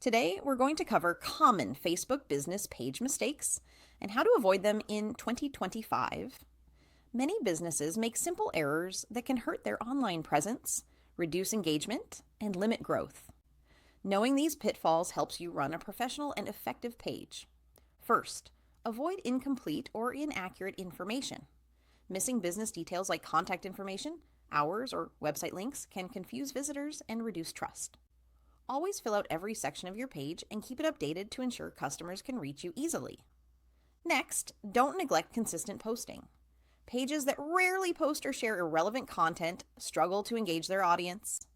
Today, we're going to cover common Facebook business page mistakes and how to avoid them in 2025. Many businesses make simple errors that can hurt their online presence, reduce engagement, and limit growth. Knowing these pitfalls helps you run a professional and effective page. First, avoid incomplete or inaccurate information. Missing business details like contact information, hours, or website links can confuse visitors and reduce trust. Always fill out every section of your page and keep it updated to ensure customers can reach you easily. Next, don't neglect consistent posting. Pages that rarely post or share irrelevant content struggle to engage their audience.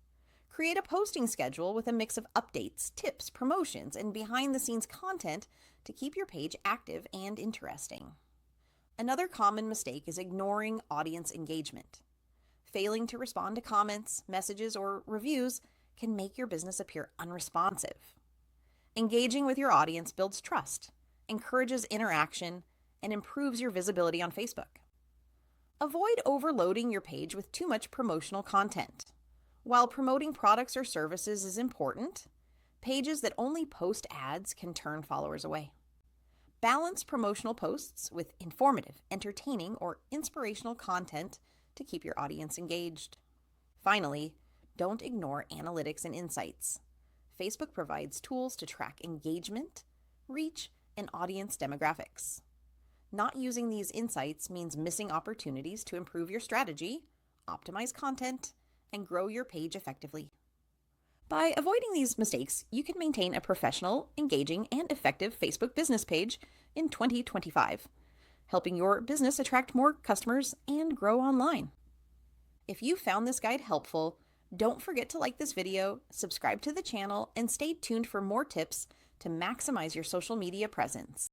Create a posting schedule with a mix of updates, tips, promotions, and behind-the-scenes content to keep your page active and interesting. Another common mistake is ignoring audience engagement. Failing to respond to comments, messages, or reviews can make your business appear unresponsive. Engaging with your audience builds trust, encourages interaction, and improves your visibility on Facebook. Avoid overloading your page with too much promotional content. While promoting products or services is important, pages that only post ads can turn followers away. Balance promotional posts with informative, entertaining, or inspirational content to keep your audience engaged. Finally, don't ignore analytics and insights. Facebook provides tools to track engagement, reach, and audience demographics. Not using these insights means missing opportunities to improve your strategy, optimize content, and grow your page effectively. By avoiding these mistakes, you can maintain a professional, engaging, and effective Facebook business page in 2025, helping your business attract more customers and grow online. If you found this guide helpful, don't forget to like this video, subscribe to the channel, and stay tuned for more tips to maximize your social media presence.